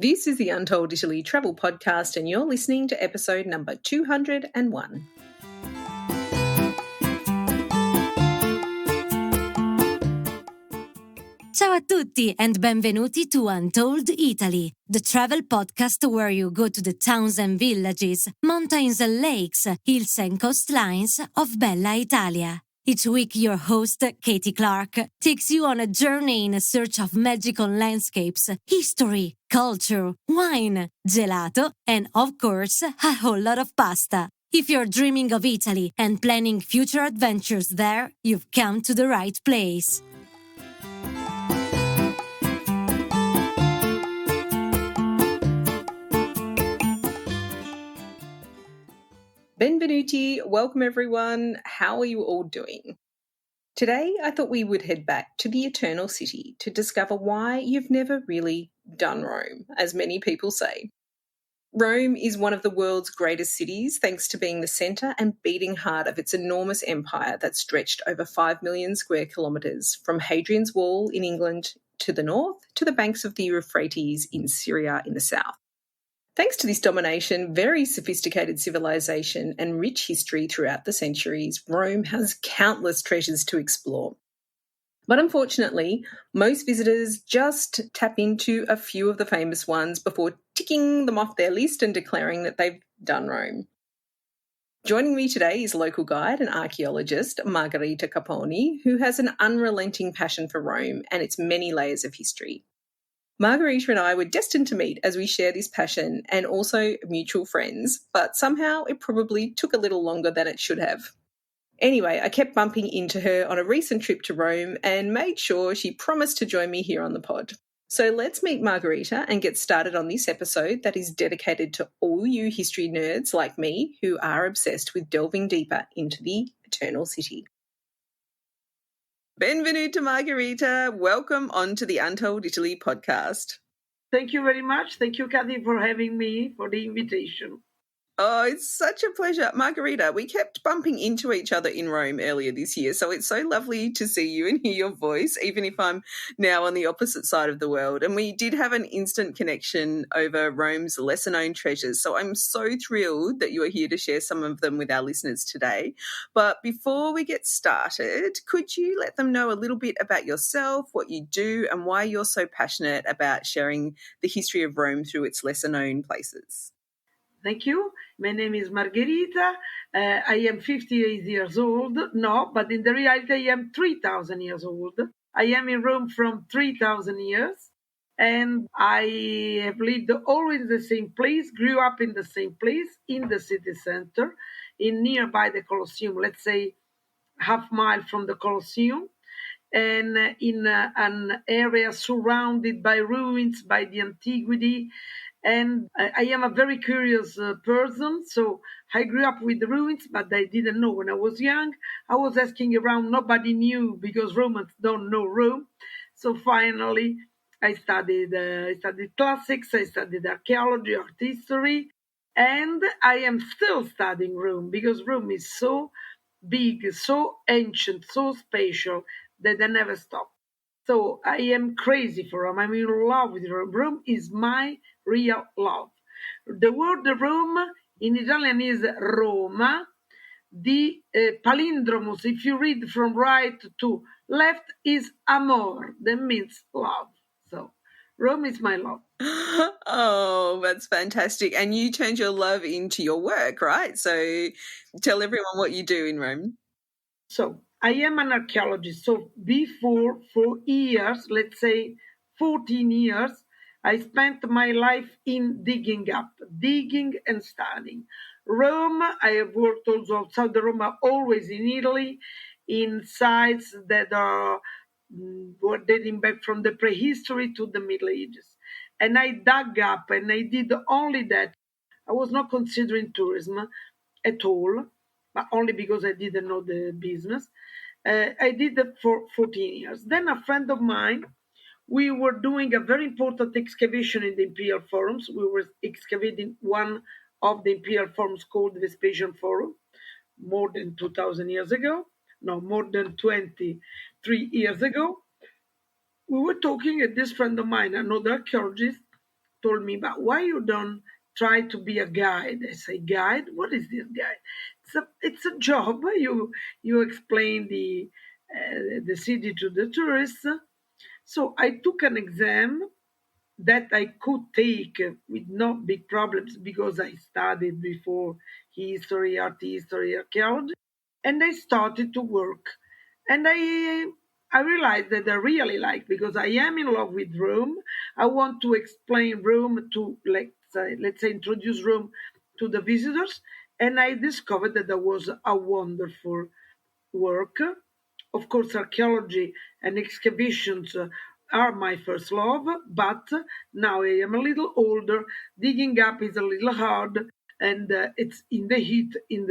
This is the Untold Italy travel podcast, and you're listening to episode number 201. Ciao a tutti and benvenuti to Untold Italy, the travel podcast where you go to the towns and villages, mountains and lakes, hills and coastlines of Bella Italia. Each week, your host, Katie Clark, takes you on a journey in search of magical landscapes, history, culture, wine, gelato, and, of course, a whole lot of pasta. If you're dreaming of Italy and planning future adventures there, you've come to the right place. Benvenuti, welcome everyone. How are you all doing? Today, I thought we would head back to the Eternal City to discover why you've never really done Rome, as many people say. Rome is one of the world's greatest cities, thanks to being the centre and beating heart of its enormous empire that stretched over 5 million square kilometres, from Hadrian's Wall in England to the north to the banks of the Euphrates in Syria in the south. Thanks to this domination, very sophisticated civilization, and rich history throughout the centuries, Rome has countless treasures to explore. But unfortunately, most visitors just tap into a few of the famous ones before ticking them off their list and declaring that they've done Rome. Joining me today is local guide and archaeologist Margherita Capponi, who has an unrelenting passion for Rome and its many layers of history. Margherita and I were destined to meet as we share this passion and also mutual friends, but somehow it probably took a little longer than it should have. Anyway, I kept bumping into her on a recent trip to Rome and made sure she promised to join me here on the pod. So let's meet Margherita and get started on this episode that is dedicated to all you history nerds like me who are obsessed with delving deeper into the Eternal City. Benvenuta Margherita, welcome onto the Untold Italy podcast. Thank you very much. Thank you, Kathy, for having me, for the invitation. Oh, it's such a pleasure. Margherita, we kept bumping into each other in Rome earlier this year, so it's so lovely to see you and hear your voice, even if I'm now on the opposite side of the world. And we did have an instant connection over Rome's lesser-known treasures, so I'm so thrilled that you are here to share some of them with our listeners today. But before we get started, could you let them know a little bit about yourself, what you do, and why you're so passionate about sharing the history of Rome through its lesser-known places? Thank you. My name is Margherita. I am 58 years old. No, but in the reality, I am 3,000 years old. I am in Rome from 3,000 years. And I have lived always in the same place, grew up in the same place, in the city center, in nearby the Colosseum, let's say half mile from the Colosseum, and in an area surrounded by ruins, by the antiquity. And I am a very curious person, so I grew up with the ruins, but I didn't know. When I was young, I was asking around. Nobody knew because Romans don't know Rome. So finally, I studied classics, I studied archaeology, art history, and I am still studying Rome because Rome is so big, so ancient, so spatial that I never stop. So I am crazy for Rome. I'm in love with Rome. Rome is my real love. The word Rome in Italian is Roma. The palindromos, if you read from right to left, is amor. That means love. So Rome is my love. Oh, that's fantastic. And you turned your love into your work, right? So tell everyone what you do in Rome. So I am an archaeologist. So before, for years, let's say 14 years, I spent my life in digging and studying. Rome, I have worked also outside Rome, always in Italy, in sites that were dating back from the prehistory to the Middle Ages. And I dug up and I did only that. I was not considering tourism at all, but only because I didn't know the business. I did that for 14 years. Then a friend of mine, we were doing a very important excavation in the Imperial Forums. We were excavating one of the Imperial Forums called the Vespasian Forum, more than 2,000 years ago. No, more than 23 years ago. We were talking, and this friend of mine, another archaeologist, told me, but why you don't try to be a guide? I say, guide? What is this guide? It's a job. You explain the city to the tourists. So I took an exam that I could take with no big problems because I studied before history, art history, archaeology, and I started to work. And I realized that I really like because I am in love with Rome. I want to explain Rome to let's say introduce Rome to the visitors, and I discovered that there was a wonderful work. Of course, archaeology and excavations are my first love, but now I am a little older. Digging up is a little hard, and it's in the heat in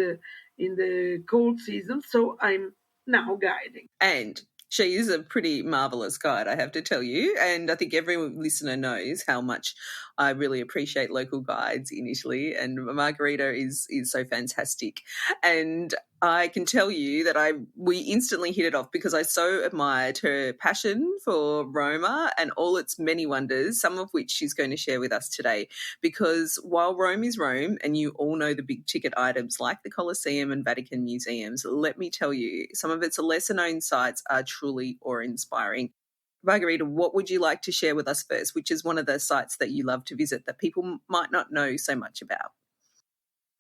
the cold season. So I'm now guiding. And she is a pretty marvelous guide, I have to tell you. And I think every listener knows how much I really appreciate local guides in Italy. And Margherita is so fantastic. And I can tell you that we instantly hit it off because I so admired her passion for Roma and all its many wonders, some of which she's going to share with us today. Because while Rome is Rome, and you all know the big ticket items like the Colosseum and Vatican museums, let me tell you, some of its lesser known sites are truly awe-inspiring. Margherita, what would you like to share with us first, which is one of the sites that you love to visit that people might not know so much about?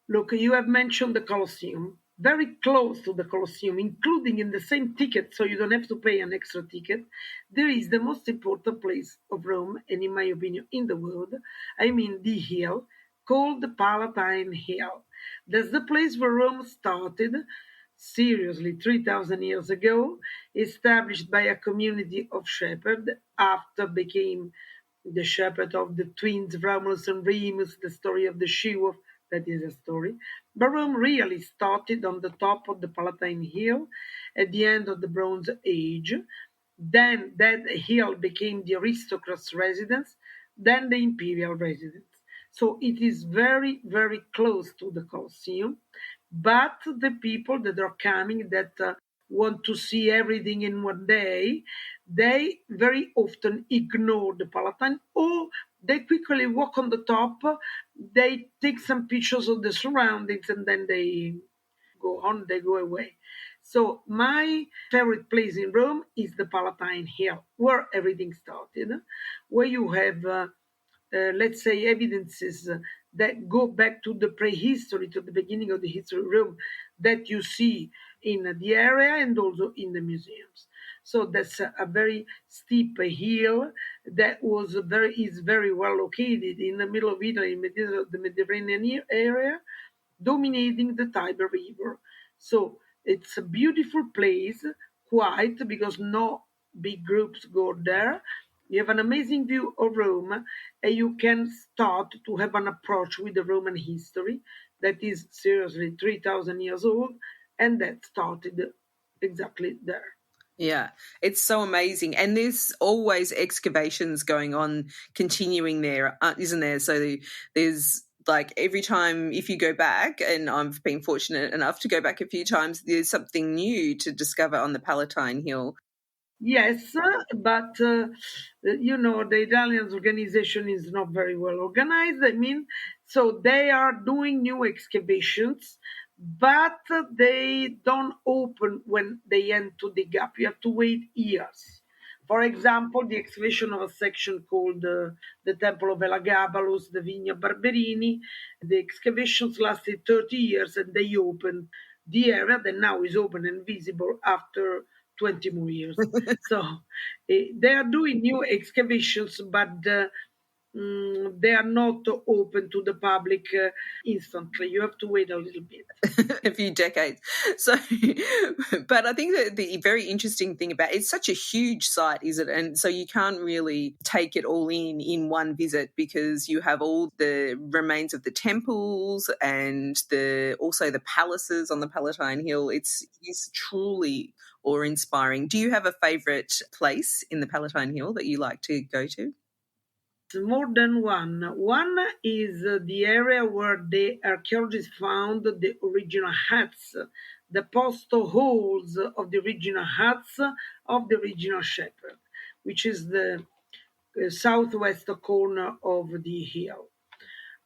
Look, you have mentioned the Colosseum. Very close to the Colosseum, including in the same ticket, so you don't have to pay an extra ticket, there is the most important place of Rome, and in my opinion, in the world. I mean, the hill called the Palatine Hill. That's the place where Rome started, seriously, 3,000 years ago, established by a community of shepherds after became the shepherd of the twins Romulus and Remus, the story of the she-wolf, that is a story. But Rome really started on the top of the Palatine Hill at the end of the Bronze Age. Then that hill became the aristocrats' residence, then the imperial residence. So it is very, very close to the Colosseum. But the people that are coming that want to see everything in one day, they very often ignore the Palatine or they quickly walk on the top, they take some pictures of the surroundings and then they go on, they go away. So my favorite place in Rome is the Palatine Hill, where everything started, where you have let's say, evidences that go back to the prehistory, to the beginning of the history of Rome, that you see in the area and also in the museums. So that's a very steep hill that is very well located in the middle of Italy, in the Mediterranean area, dominating the Tiber River. So it's a beautiful place, quiet because no big groups go there. You have an amazing view of Rome, and you can start to have an approach with the Roman history that is seriously 3,000 years old, and that started exactly there. Yeah, it's so amazing. And there's always excavations going on, continuing there, isn't there? So there's like every time, if you go back, and I've been fortunate enough to go back a few times, there's something new to discover on the Palatine Hill. Yes, but the Italian organization is not very well organized. I mean, so they are doing new excavations, but they don't open when they end to dig up. You have to wait years. For example, the excavation of a section called the Temple of Elagabalus, the Vigna Barberini, the excavations lasted 30 years and they opened the area that now is open and visible after 20 more years. So they are doing new excavations, but they are not open to the public instantly. You have to wait a little bit. A few decades. So, but I think that the very interesting thing about it's such a huge site, is it? And so you can't really take it all in one visit because you have all the remains of the temples and also the palaces on the Palatine Hill. It's truly awe-inspiring. Do you have a favourite place in the Palatine Hill that you like to go to? More than one. One is the area where the archaeologists found the original huts, the postal holes of the original huts of the original shepherd, which is the southwest corner of the hill.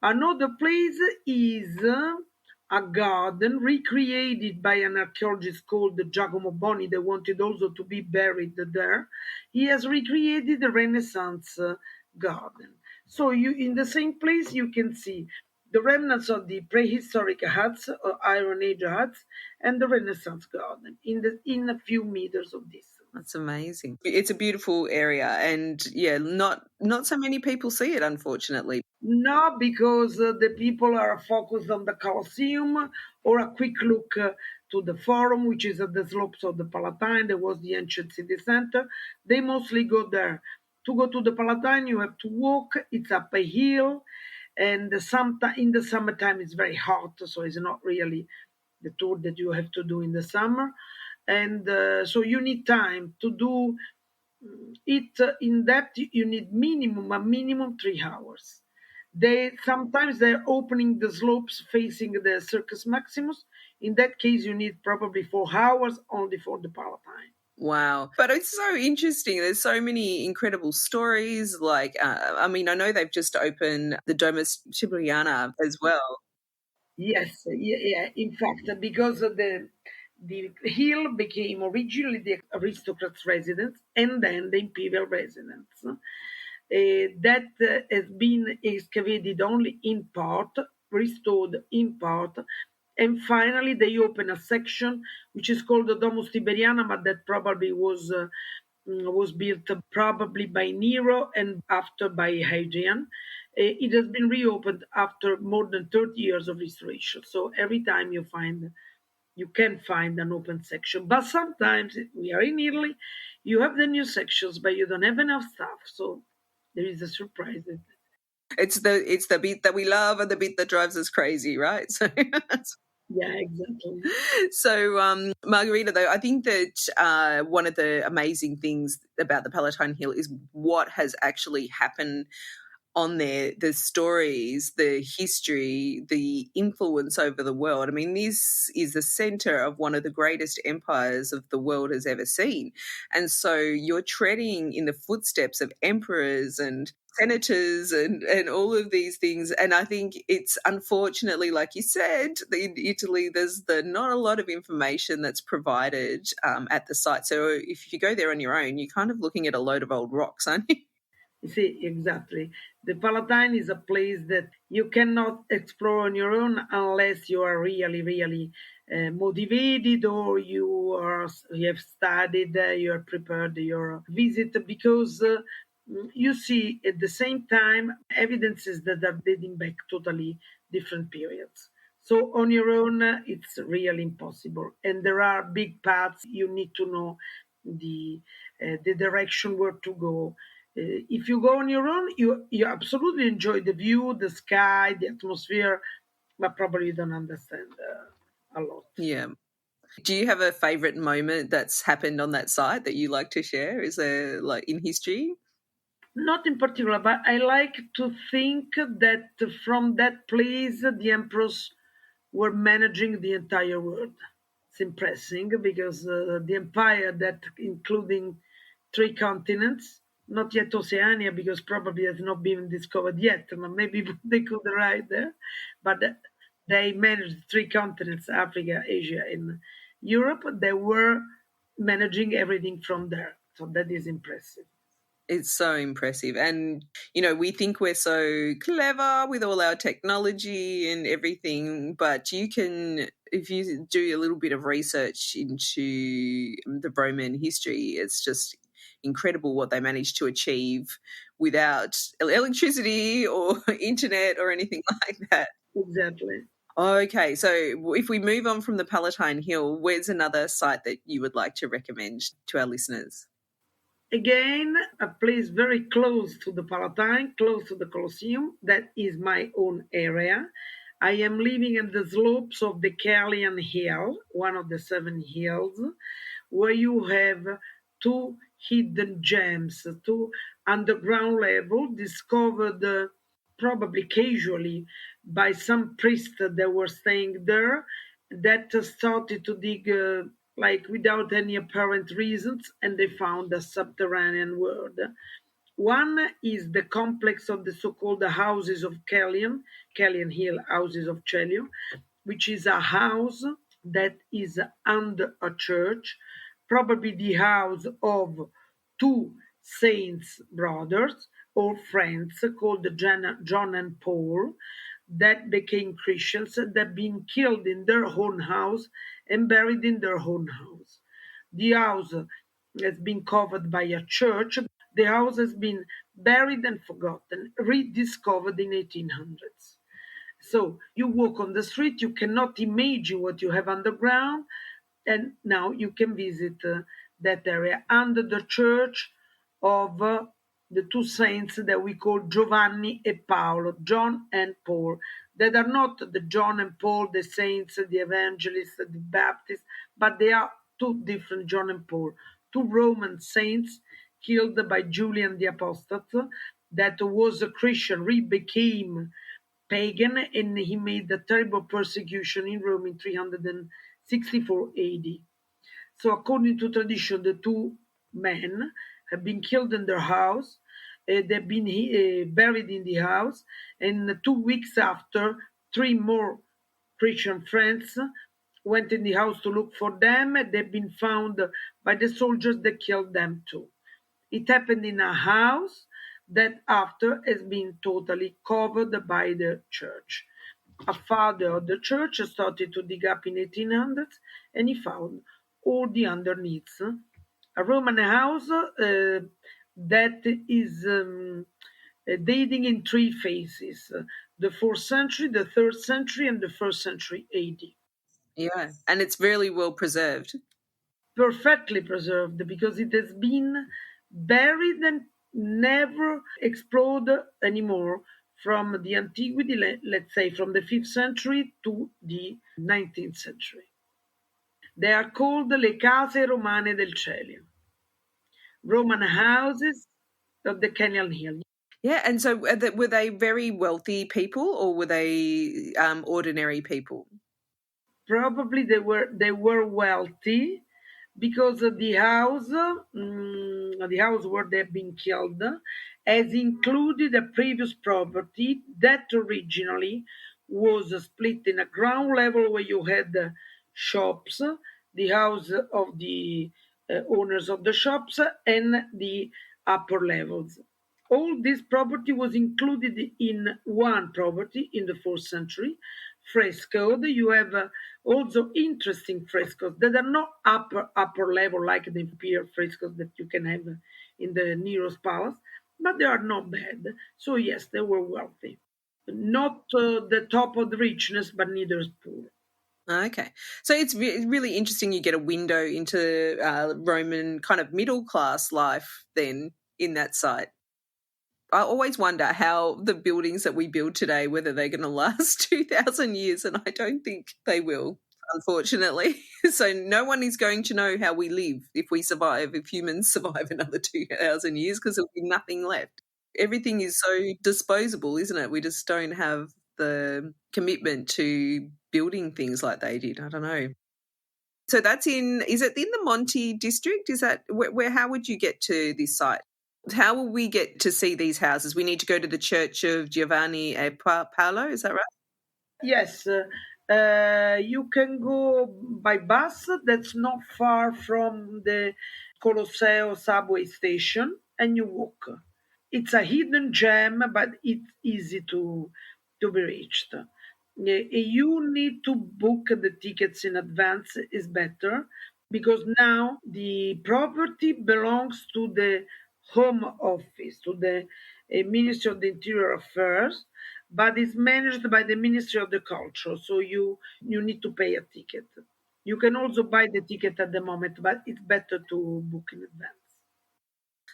Another place is a garden recreated by an archaeologist called Giacomo Boni that wanted also to be buried there. He has recreated the Renaissance garden. So you in the same place you can see the remnants of the prehistoric huts or Iron Age huts and the Renaissance garden in a few meters of distance. That's amazing. It's a beautiful area, and yeah, not so many people see it, unfortunately. No, because the people are focused on the Colosseum or a quick look to the Forum, which is at the slopes of the Palatine. There was the ancient city center. They mostly go there. To go to the Palatine, you have to walk. It's up a hill, and in the summertime it's very hot, so it's not really the tour that you have to do in the summer. And so you need time to do it in depth. You need a minimum 3 hours. They sometimes they're opening the slopes facing the Circus Maximus. In that case, you need probably 4 hours only for the Palatine. Wow. But it's so interesting. There's so many incredible stories. Like, I mean, I know they've just opened the Domus Tibriana as well. Yes, yeah. In fact, because the hill became originally the aristocrats' residence and then the imperial residence. That has been excavated only in part, restored in part, and finally they open a section which is called the Domus Tiberiana, but that probably was built probably by Nero and after by Hadrian. It has been reopened after more than 30 years of restoration. So every time you can find an open section. But sometimes we are in Italy, you have the new sections, but you don't have enough staff. So there is a surprise. It's the bit that we love and the bit that drives us crazy, right? So Yeah, exactly. So, Margherita, though, I think that one of the amazing things about the Palatine Hill is what has actually happened on there, the stories, the history, the influence over the world. I mean, this is the center of one of the greatest empires of the world has ever seen. And so you're treading in the footsteps of emperors and senators and all of these things. And I think it's unfortunately, like you said, in Italy, there's not a lot of information that's provided at the site. So if you go there on your own, you're kind of looking at a load of old rocks, aren't you? You see, exactly. The Palatine is a place that you cannot explore on your own unless you are really, really motivated or you have studied, you are prepared your visit because you see at the same time evidences that are dating back totally different periods. So on your own, it's really impossible. And there are big paths. You need to know the direction where to go. If you go on your own, you absolutely enjoy the view, the sky, the atmosphere, but probably you don't understand a lot. Yeah. Do you have a favorite moment that's happened on that site that you like to share? Is there like in history? Not in particular, but I like to think that from that place, the emperors were managing the entire world. It's impressive because the empire that including 3 continents, not yet Oceania because probably has not been discovered yet, but maybe they could arrive there. But they managed 3 continents, Africa, Asia, and Europe. They were managing everything from there. So that is impressive. It's so impressive. And, we think we're so clever with all our technology and everything, but if you do a little bit of research into the Roman history, it's just incredible what they managed to achieve without electricity or internet or anything like that. Exactly. Okay, so if we move on from the Palatine Hill, where's another site that you would like to recommend to our listeners? Again, a place very close to the Palatine, close to the Colosseum. That is my own area. I am living in the slopes of the Caelian Hill, one of the 7 hills, where you have 2 hidden gems, 2 underground level discovered probably casually by some priests that were staying there that started to dig like without any apparent reasons, and they found a subterranean world One is the complex of the so-called houses of Calian Hill Houses of Celio, which is a house that is under a church, probably the house of two saints brothers or friends called John and Paul that became Christians that been killed in their own house and buried in their own house. The house has been covered by a church. The house has been buried and forgotten, rediscovered in 1800s. So you walk on the street, you cannot imagine what you have underground, and now you can visit that area under the church of the two saints that we call Giovanni and Paolo, John and Paul, that are not the John and Paul, the saints, the evangelists, the Baptists, but they are two different John and Paul, two Roman saints killed by Julian the Apostate, that was a Christian, became pagan, and he made a terrible persecution in Rome in 364 AD. So, according to tradition, the two men have been killed in their house. They've been buried in the house, and 2 weeks after, three more Christian friends went in the house to look for them. They've been found by the soldiers that killed them too. It happened in a house that after has been totally covered by the church. A father of the church started to dig up in 1800s, and he found all the underneath. A Roman house that is dating in three phases: the 4th century, the 3rd century, and the 1st century AD. Yeah, and it's really well preserved. Perfectly preserved because it has been buried and never exploded anymore from the antiquity, let's say from the 5th century to the 19th century. They are called le Case Romane del Celio, Roman houses of the Canyon Hill. Yeah, and so were they very wealthy people or were they ordinary people? Probably they were wealthy because of the house where they've been killed has included a previous property that originally was split in a ground level where you had shops, the house of the owners of the shops, and the upper levels. All this property was included in one property in the 4th century, frescoed. You have also interesting frescoes that are not upper level like the imperial frescoes that you can have in the Nero's palace, but they are not bad. So yes, they were wealthy, not the top of the richness, but neither is poor. Okay. So it's really interesting you get a window into Roman kind of middle class life then in that site. I always wonder how the buildings that we build today, whether they're going to last 2,000 years, and I don't think they will, unfortunately. So no one is going to know how we live if we survive, if humans survive another 2,000 years, because there'll be nothing left. Everything is so disposable, isn't it? We just don't have the commitment to building things like they did. I don't know. So that's is it in the Monte district? Is that where how would you get to this site? How will we get to see these houses? We need to go to the Church of Giovanni e Paolo, is that right? Yes, you can go by bus. That's not far from the Colosseo subway station, and you walk. It's a hidden gem, but it's easy to be reached. You need to book the tickets in advance is better because now the property belongs to the Home Office, to the Ministry of the Interior Affairs, but is managed by the Ministry of the Culture. So you need to pay a ticket. You can also buy the ticket at the moment, but it's better to book in advance.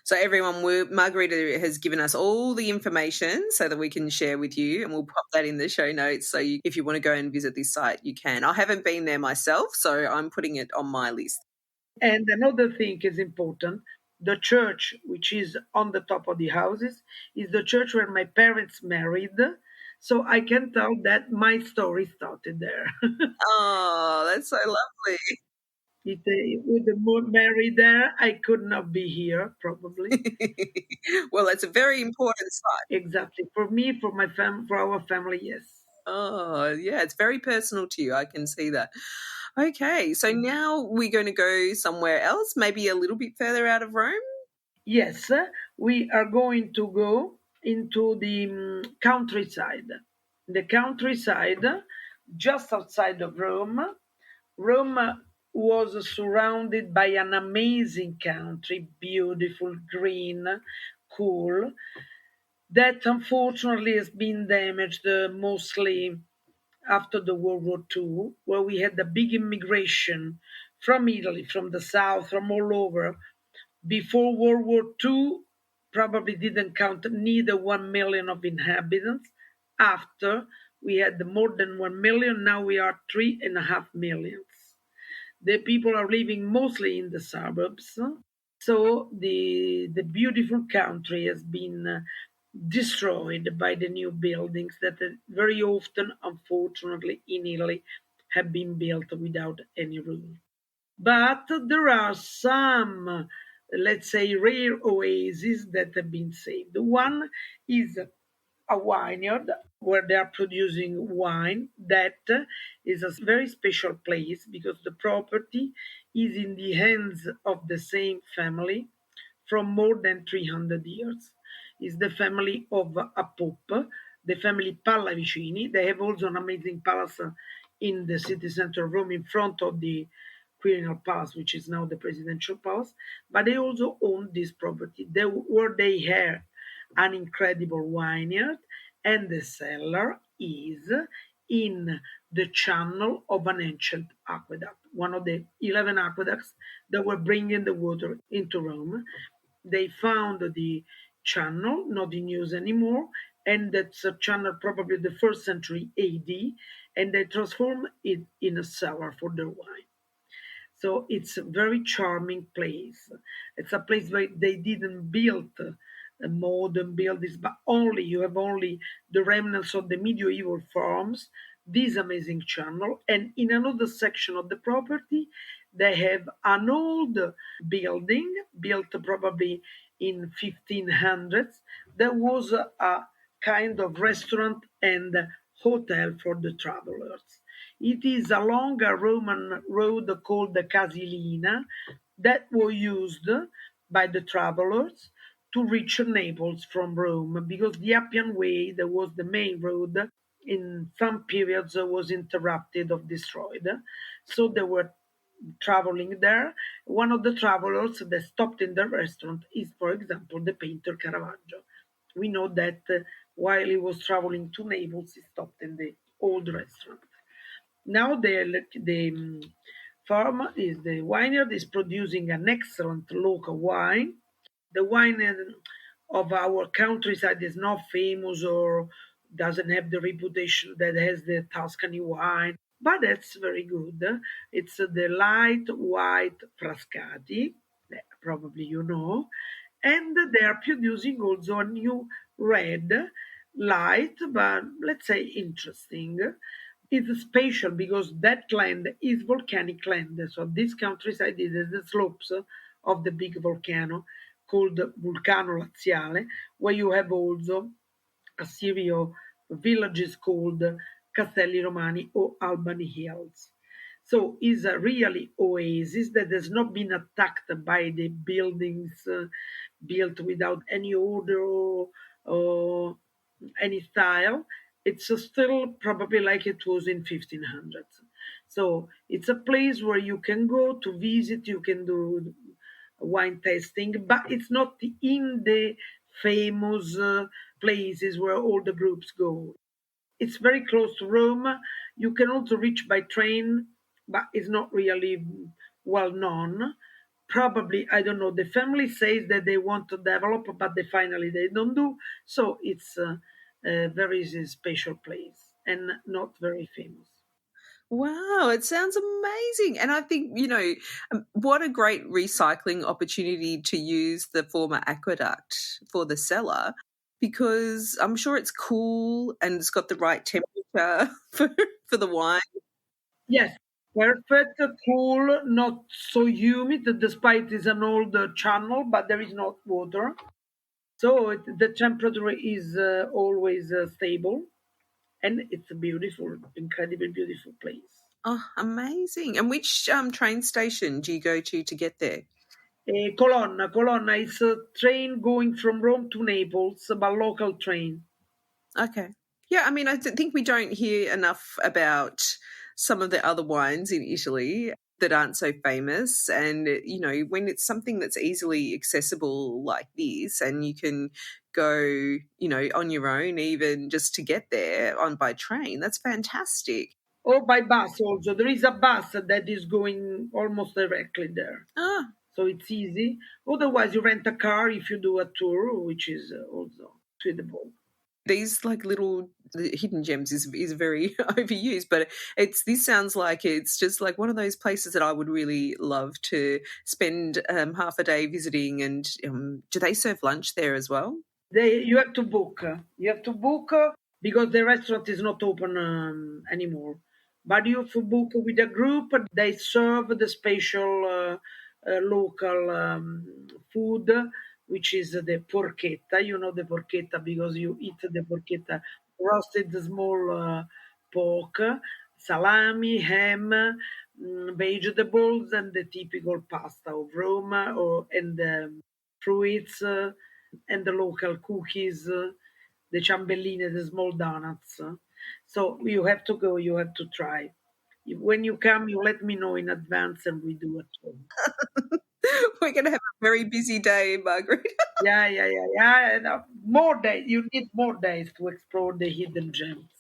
So everyone, Margherita has given us all the information so that we can share with you, and we'll pop that in the show notes. So if you want to go and visit this site, you can. I haven't been there myself, so I'm putting it on my list. And another thing is important. The church, which is on the top of the houses, is the church where my parents married. So I can tell that my story started there. Oh, that's so lovely. With the Mary there, I could not be here, probably. Well, it's a very important site. Exactly. For me, for for our family, yes. Oh, yeah, it's very personal to you. I can see that. Okay, so now we're going to go somewhere else, maybe a little bit further out of Rome. Yes, we are going to go into the countryside. The countryside, just outside of Rome. Rome was surrounded by an amazing country, beautiful, green, cool, that unfortunately has been damaged mostly after the World War II, where we had a big immigration from Italy, from the south, from all over. Before World War II, probably didn't count neither 1 million of inhabitants. After, we had more than 1 million, now we are 3.5 millions. The people are living mostly in the suburbs. So the beautiful country has been destroyed by the new buildings that very often, unfortunately, in Italy have been built without any rule. But there are some, let's say, rare oases that have been saved. One is a vineyard where they are producing wine. That is a very special place because the property is in the hands of the same family from more than 300 years. It's the family of a pope, the family Pallavicini. They have also an amazing palace in the city center of Rome in front of the Quirinal Palace, which is now the presidential palace. But they also own this property where they have an incredible vineyard, and the cellar is in the channel of an ancient aqueduct, one of the 11 aqueducts that were bringing the water into Rome. They found the channel, not in use anymore, and that's a channel probably the first century AD, and they transformed it in a cellar for their wine. So it's a very charming place. It's a place where they didn't build modern buildings, but only you have only the remnants of the medieval farms, this amazing channel, and in another section of the property, they have an old building built probably in 1500s that was a kind of restaurant and hotel for the travelers. It is along a Roman road called the Casilina that was used by the travelers to reach Naples from Rome because the Appian Way, that was the main road, in some periods was interrupted or destroyed. So they were traveling there. One of the travelers that stopped in the restaurant is, for example, the painter Caravaggio. We know that while he was traveling to Naples, he stopped in the old restaurant. Now the farm is the vineyard is producing an excellent local wine. The wine of our countryside is not famous or doesn't have the reputation that has the Tuscany wine, but that's very good. It's the light white Frascati, that probably you know, and they are producing also a new red, light, but let's say interesting. It's special because that land is volcanic land. So this countryside is the slopes of the big volcano called Vulcano Laziale, where you have also a series of villages called Castelli Romani or Albany Hills. So it's a really oasis that has not been attacked by the buildings built without any order or any style. It's still probably like it was in 1500s. So it's a place where you can go to visit, you can do wine tasting, but it's not in the famous places where all the groups go. It's very close to Rome. You can also reach by train, but it's not really well known. Probably, I don't know. The family says that they want to develop, but they don't do. So it's a very special place and not very famous. Wow, it sounds amazing. And I think, what a great recycling opportunity to use the former aqueduct for the cellar because I'm sure it's cool and it's got the right temperature for the wine. Yes, Perfect, cool, not so humid, despite it's an old channel, but there is not water. So the temperature is always stable, and it's a beautiful, incredibly beautiful place. Oh, amazing. And which train station do you go to get there? Colonna is a train going from Rome to Naples, but local train. Okay. Yeah, I mean, think we don't hear enough about some of the other wines in Italy that aren't so famous. And, when it's something that's easily accessible like this, and you can go, on your own, even just to get there on by train, that's fantastic. Or by bus also. There is a bus that is going almost directly there. Ah, So it's easy. Otherwise, you rent a car if you do a tour, which is also suitable. these like little hidden gems is very overused, but this sounds like it's just like one of those places that I would really love to spend half a day visiting. And do they serve lunch there as well? You have to book. You have to book because the restaurant is not open anymore. But you have to book with a group. They serve the special local food, which is the porchetta. You know the porchetta because you eat the porchetta, roasted small pork, salami, ham, vegetables, and the typical pasta of Rome, and fruits. And the local cookies, the ciambelline, the small donuts. So you have to go, you have to try. When you come, you let me know in advance and we do it. We're going to have a very busy day, Margaret. Yeah. And, more days. You need more days to explore the hidden gems.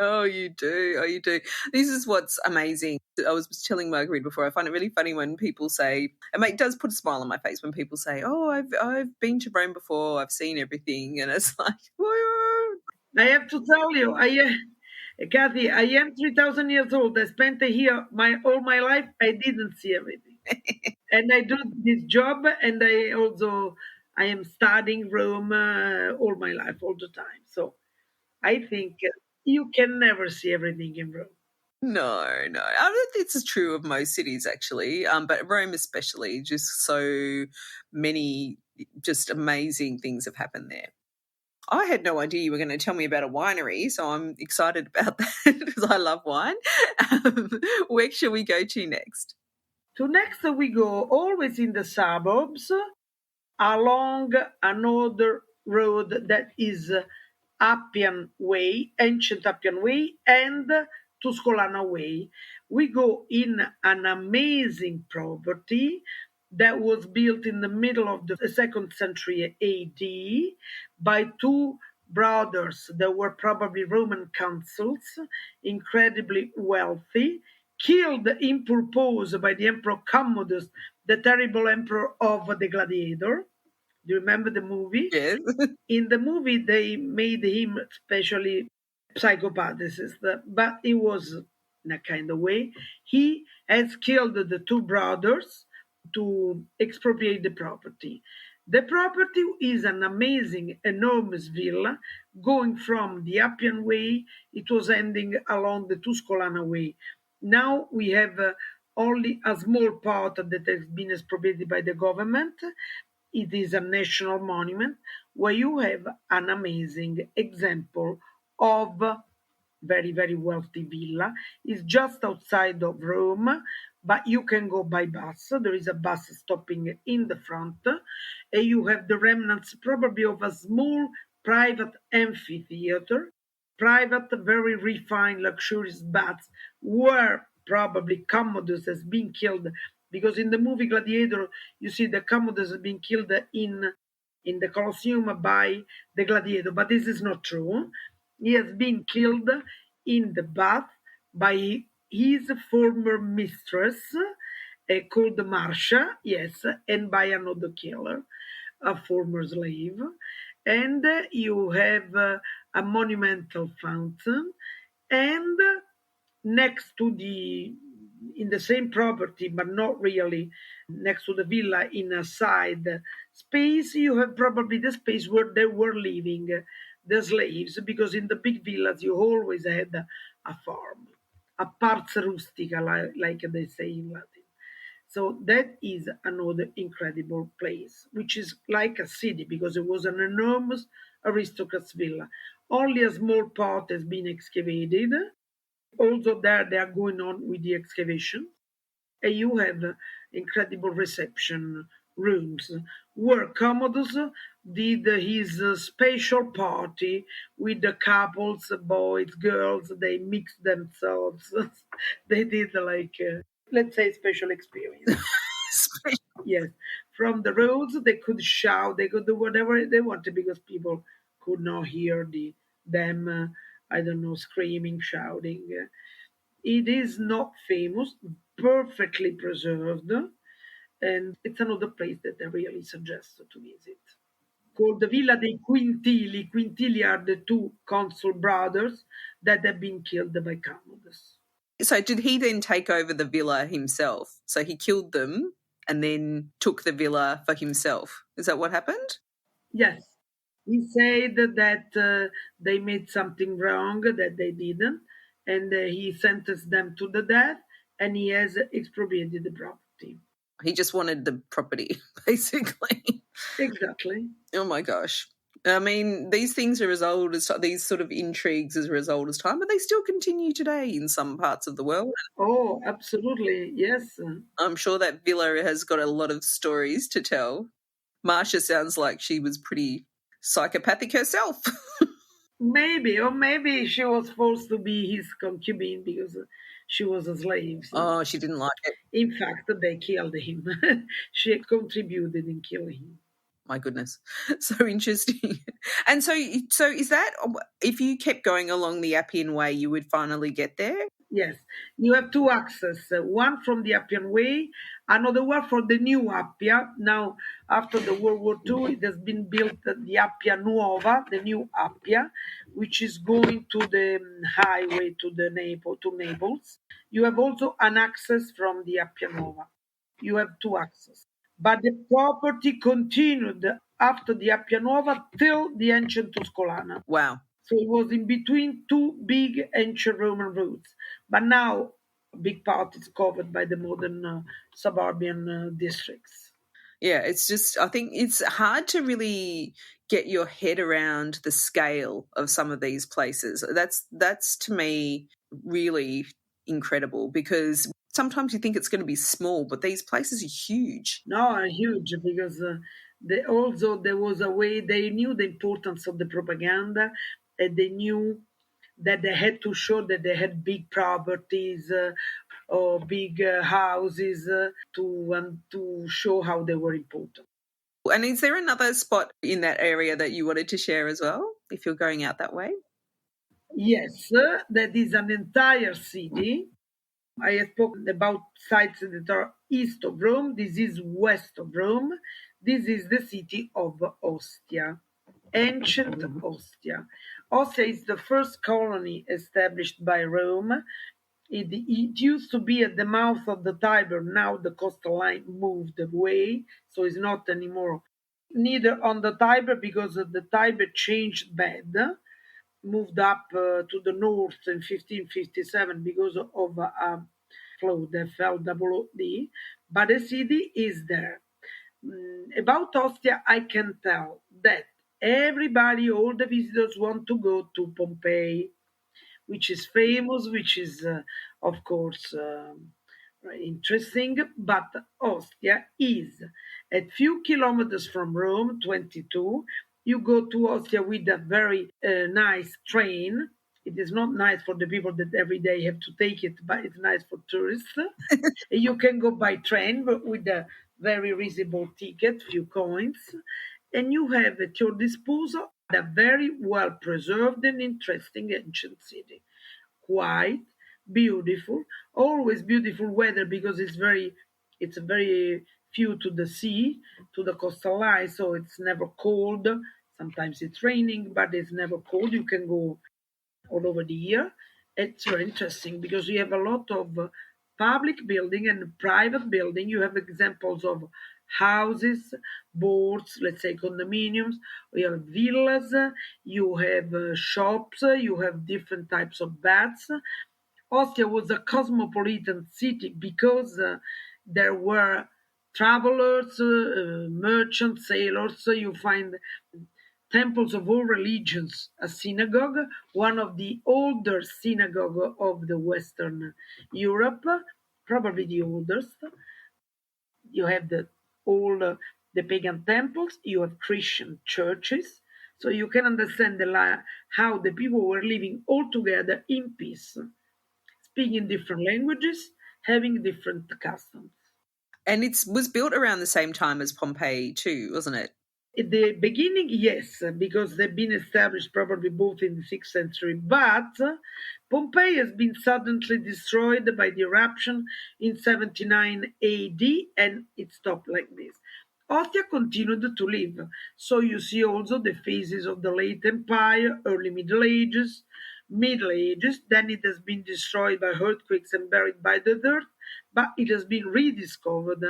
Oh, you do. Oh, you do. This is what's amazing. I was telling Marguerite before, I find it really funny when people say, and it does put a smile on my face when people say, "Oh, I've been to Rome before. I've seen everything," and it's like, "Whoa." I have to tell you, Kathy, I am 3,000 years old. I spent here all my life. I didn't see everything. And I do this job, and I am studying Rome all my life, all the time. So I think you can never see everything in Rome. No, no. I don't think it's true of most cities, actually, but Rome especially. Just so many, just amazing things have happened there. I had no idea you were going to tell me about a winery, so I'm excited about that because I love wine. Where shall we go to next? So next we go always in the suburbs along another road that is Appian Way, ancient Appian Way, and Tuscolana Way. We go in an amazing property that was built in the middle of the second century AD by two brothers that were probably Roman consuls, incredibly wealthy, killed in purpose by the Emperor Commodus, the terrible emperor of the Gladiator. Do you remember the movie? Yes. In the movie, they made him especially psychopathicist, but it was in a kind of way. He has killed the two brothers to expropriate the property. The property is an amazing, enormous villa going from the Appian Way. It was ending along the Tuscolana Way. Now we have only a small part that has been expropriated by the government. It is a national monument where you have an amazing example of very, very wealthy villa. It's just outside of Rome, but you can go by bus. There is a bus stopping in the front, and you have the remnants probably of a small private amphitheater, private, very refined, luxurious baths, where probably Commodus has been killed. Because in the movie Gladiator, you see that Commodus has been killed in the Colosseum by the Gladiator, but this is not true. He has been killed in the bath by his former mistress, called Marcia, yes, and by another killer, a former slave. And you have a monumental fountain, and next to in the same property, but not really next to the villa, in a side space, you have probably the space where they were living, the slaves, because in the big villas you always had a farm, a pars rustica, like they say in Latin. So that is another incredible place, which is like a city because it was an enormous aristocrat's villa. Only a small part has been excavated. Also, there they are going on with the excavation. And you have incredible reception rooms where Commodus did his special party with the couples, boys, girls. They mixed themselves. They did like, let's say, special experience. Yes, from the roads they could shout, they could do whatever they wanted because people could not hear them. I don't know, screaming, shouting. It is not famous, perfectly preserved, and it's another place that I really suggest to visit. Called the Villa dei Quintili. Quintili are the two consul brothers that have been killed by Commodus. So did he then take over the villa himself? So he killed them and then took the villa for himself. Is that what happened? Yes, he said that they made something wrong that they didn't, and he sentenced them to the death, and he has expropriated the property. He just wanted the property, basically. Exactly. Oh my gosh. I mean, these things are as old as these sort of intrigues are as old as time, but they still continue today in some parts of the world. Oh, absolutely. Yes. I'm sure that villa has got a lot of stories to tell. Marcia sounds like she was pretty psychopathic herself. Maybe, or maybe she was forced to be his concubine because she was a slave. So. Oh, she didn't like it. In fact, they killed him. She contributed in killing him. My goodness. So interesting. And so is that, if you kept going along the Appian Way, you would finally get there? Yes, you have two access, one from the Appian Way, another one for the new Appia. Now, after the World War II, it has been built the Appia Nuova, the new Appia, which is going to the highway to Naples. You have also an access from the Appia Nuova. You have two access. But the property continued after the Appia Nuova till the ancient Tuscolana. Wow. So it was in between two big ancient Roman routes. But now a big part is covered by the modern suburban districts. Yeah, it's just, I think it's hard to really get your head around the scale of some of these places. That's to me really incredible because sometimes you think it's going to be small, but these places are huge. No, huge because also there was a way they knew the importance of the propaganda and they knew that they had to show that they had big properties or big houses to show how they were important. And is there another spot in that area that you wanted to share as well, if you're going out that way? Yes, that is an entire city. I have spoken about sites that are east of Rome. This is west of Rome. This is the city of Ostia, ancient Ostia. Ostia is the first colony established by Rome. It used to be at the mouth of the Tiber. Now the coastal line moved away, so it's not anymore neither on the Tiber because the Tiber changed bed, moved up to the north in 1557 because of a flood that fell WD, but the city is there. About Ostia, I can tell that everybody, all the visitors want to go to Pompeii, which is famous, which is, of course, interesting. But Ostia is a few kilometers from Rome, 22. You go to Ostia with a very nice train. It is not nice for the people that every day have to take it, but it's nice for tourists. You can go by train but with a very reasonable ticket, few coins, and you have at your disposal a very well preserved and interesting ancient city. Quite beautiful, always beautiful weather because it's very few to the sea, to the coastal line, so it's never cold. Sometimes it's raining, but it's never cold. You can go all over the year. It's very interesting because you have a lot of public building and private building. You have examples of houses, boards, let's say condominiums. You have villas. You have shops. You have different types of beds. Ostia was a cosmopolitan city because there were travelers, merchants, sailors. So you find temples of all religions, a synagogue, one of the older synagogue of the Western Europe, probably the oldest. You have all the pagan temples, you have Christian churches, so you can understand how the people were living all together in peace, speaking different languages, having different customs. And it was built around the same time as Pompeii too, wasn't it? At the beginning, yes, because they've been established probably both in the 6th century, but Pompeii has been suddenly destroyed by the eruption in 79 AD, and it stopped like this. Ostia continued to live, so you see also the phases of the late Empire, early Middle Ages, then it has been destroyed by earthquakes and buried by the dirt, but it has been rediscovered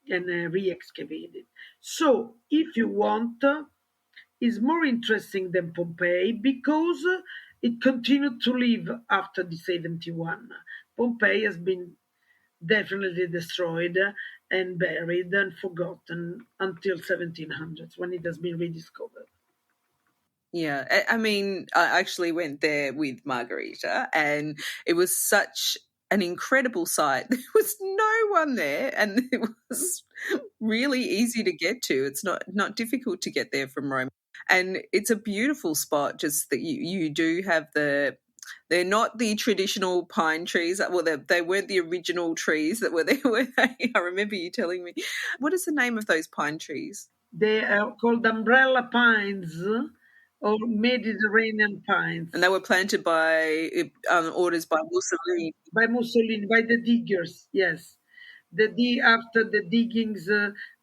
and re-excavated. So, if you want, is more interesting than Pompeii because it continued to live after the 71. Pompeii has been definitely destroyed and buried and forgotten until 1700s when it has been rediscovered. Yeah, I mean, I actually went there with Margherita, and it was such an incredible sight. There was no one there, and it was really easy to get to. It's not difficult to get there from Rome, and it's a beautiful spot. Just that you do have they're not the traditional pine trees. Well, they weren't the original trees that were there, were they? I remember you telling me. What is the name of those pine trees? They are called umbrella pines or Mediterranean pines. And they were planted by orders by Mussolini. By Mussolini, by the diggers, yes. After the diggings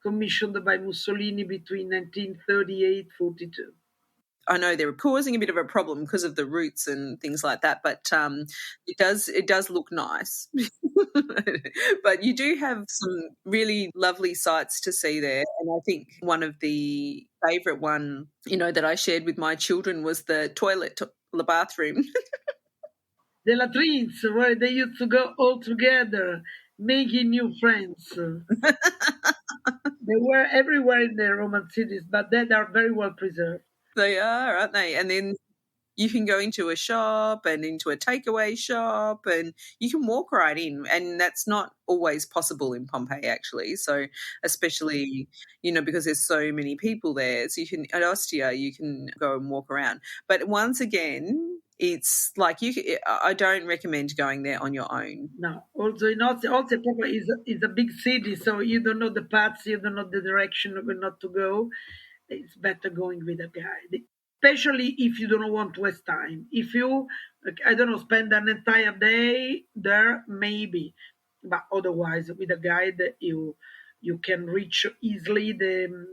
commissioned by Mussolini between 1938-42. I know they're causing a bit of a problem because of the roots and things like that, but it does look nice. But you do have some really lovely sights to see there, and I think one of the favourite one, that I shared with my children was the the bathroom. The latrines, where they used to go all together, making new friends. They were everywhere in the Roman cities, but they are very well preserved. They are, aren't they? And then you can go into a shop and into a takeaway shop, and you can walk right in, and that's not always possible in Pompeii, actually. So especially, because there's so many people there, so at Ostia you can go and walk around. But once again, it's like I don't recommend going there on your own. No, also in Ostia probably is a big city, so you don't know the paths, you don't know the direction of where not to go. It's better going with a guide, especially if you don't want to waste time. If you, I don't know, spend an entire day there, maybe, but otherwise with a guide you can reach easily the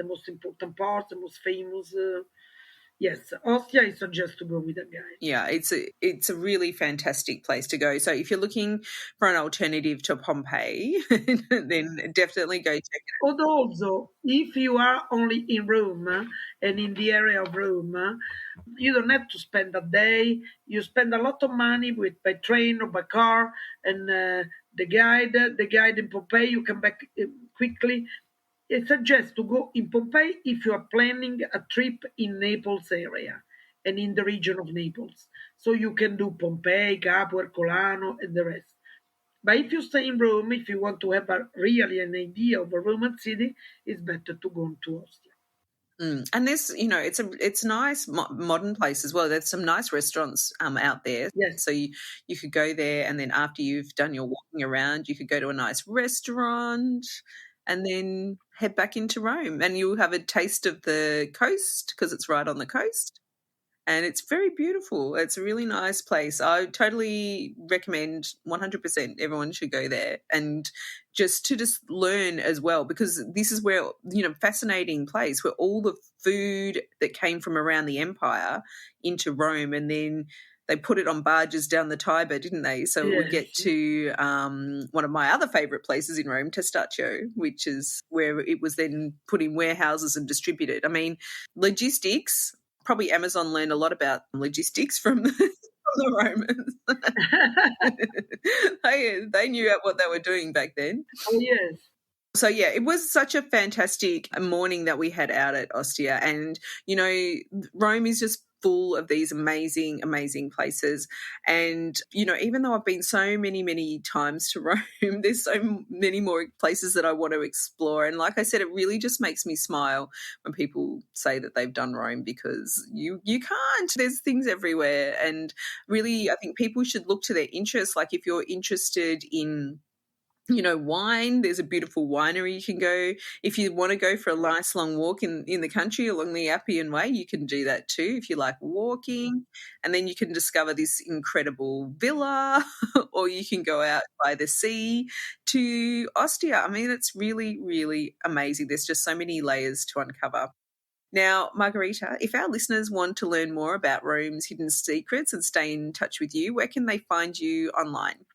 most important parts, the most famous. Yes, Ostia, I suggest to go with a guide. Yeah, it's a really fantastic place to go. So if you're looking for an alternative to Pompeii, then definitely go check it out. But also, if you are only in Rome and in the area of Rome, you don't have to spend a day. You spend a lot of money by train or by car, and the guide in Pompeii, you come back quickly. I suggest to go in Pompeii if you are planning a trip in Naples area and in the region of Naples. So you can do Pompeii, Capua, Ercolano, and the rest. But if you stay in Rome, if you want to have really an idea of a Roman city, it's better to go to Ostia. And there's, it's a nice modern place as well. There's some nice restaurants out there. Yes. So you could go there, and then after you've done your walking around, you could go to a nice restaurant and then head back into Rome, and you'll have a taste of the coast because it's right on the coast. And it's very beautiful. It's a really nice place. I totally recommend 100% everyone should go there, and just learn as well, because this is where, fascinating place where all the food that came from around the empire into Rome, and then they put it on barges down the Tiber, didn't they? So Yes. we get to one of my other favourite places in Rome, Testaccio, which is where it was then put in warehouses and distributed. I mean, logistics. Probably Amazon learned a lot about logistics from the Romans. They knew what they were doing back then. Oh, yes. So, yeah, it was such a fantastic morning that we had out at Ostia. And, Rome is just full of these amazing, amazing places. And, even though I've been so many, many times to Rome, there's so many more places that I want to explore. And like I said, it really just makes me smile when people say that they've done Rome, because you can't. There's things everywhere. And really, I think people should look to their interests. Like if you're interested in wine, there's a beautiful winery you can go. If you want to go for a nice long walk in the country along the Appian Way, you can do that too if you like walking. And then you can discover this incredible villa or you can go out by the sea to Ostia. I mean, it's really, really amazing. There's just so many layers to uncover. Now, Margherita, if our listeners want to learn more about Rome's hidden secrets and stay in touch with you, where can they find you online?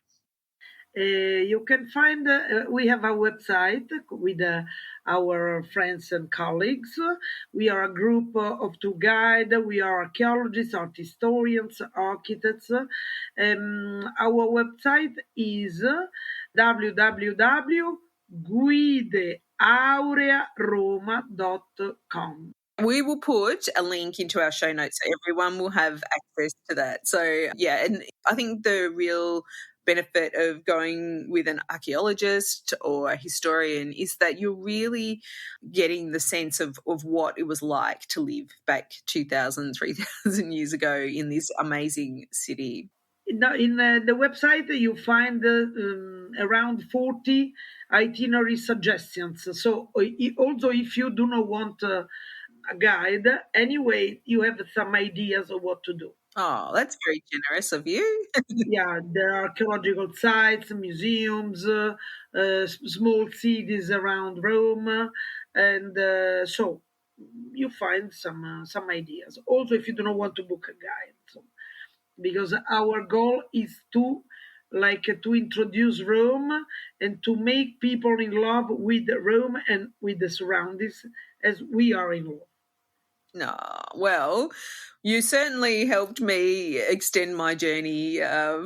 You can find, we have a website with our friends and colleagues. We are a group of two guides. We are archaeologists, art historians, architects. Our website is www.guideaurearoma.com. We will put a link into our show notes so everyone will have access to that. So, yeah, and I think the real benefit of going with an archaeologist or a historian is that you're really getting the sense of what it was like to live back 2,000, 3,000 years ago in this amazing city. In the website, you find around 40 itinerary suggestions. So also, if you do not want a guide, anyway, you have some ideas of what to do. Oh, that's very generous of you. Yeah, there are archaeological sites, museums, small cities around Rome, and so you find some ideas. Also, if you do not want to book a guide, because our goal is to introduce Rome and to make people in love with Rome and with the surroundings as we are in love. No, well, you certainly helped me extend my journey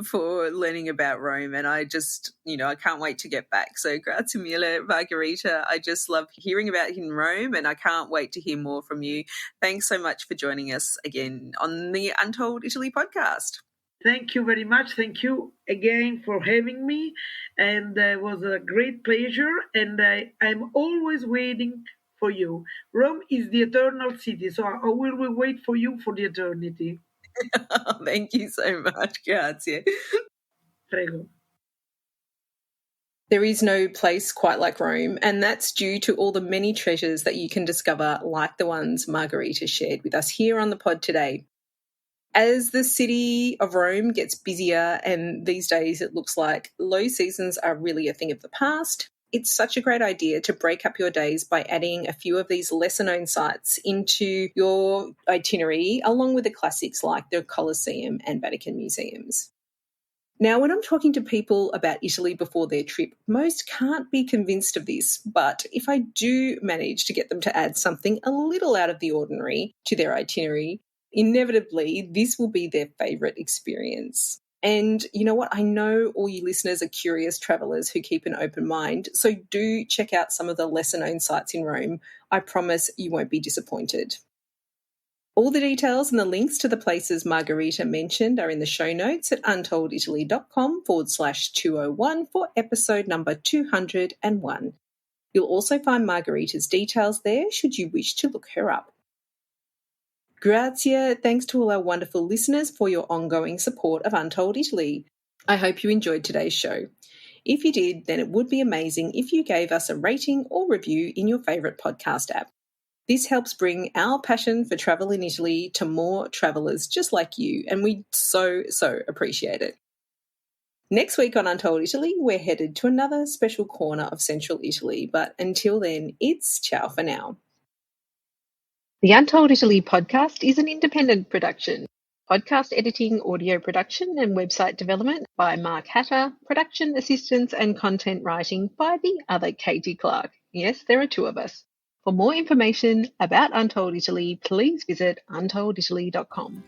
for learning about Rome, and I just, I can't wait to get back. So grazie mille, Margherita. I just love hearing about in Rome, and I can't wait to hear more from you. Thanks so much for joining us again on the Untold Italy podcast. Thank you very much. Thank you again for having me, and it was a great pleasure, and I'm always waiting for you. Rome is the eternal city, so I will wait for you for the eternity. Thank you so much. Grazie. Prego. There is no place quite like Rome, and that's due to all the many treasures that you can discover, like the ones Margherita shared with us here on the pod today. As the city of Rome gets busier, and these days it looks like low seasons are really a thing of the past, it's such a great idea to break up your days by adding a few of these lesser-known sites into your itinerary, along with the classics like the Colosseum and Vatican museums. Now, when I'm talking to people about Italy before their trip, most can't be convinced of this, but if I do manage to get them to add something a little out of the ordinary to their itinerary, inevitably this will be their favourite experience. And you know what? I know all you listeners are curious travellers who keep an open mind, so do check out some of the lesser-known sites in Rome. I promise you won't be disappointed. All the details and the links to the places Margherita mentioned are in the show notes at untolditaly.com/201 for episode number 201. You'll also find Margherita's details there should you wish to look her up. Grazie. Thanks to all our wonderful listeners for your ongoing support of Untold Italy. I hope you enjoyed today's show. If you did, then it would be amazing if you gave us a rating or review in your favourite podcast app. This helps bring our passion for travel in Italy to more travellers just like you, and we so appreciate it. Next week on Untold Italy, we're headed to another special corner of central Italy, but until then, it's ciao for now. The Untold Italy podcast is an independent production. Podcast editing, audio production and website development by Mark Hatter, production assistance and content writing by the other Katie Clark. Yes, there are two of us. For more information about Untold Italy, please visit untolditaly.com.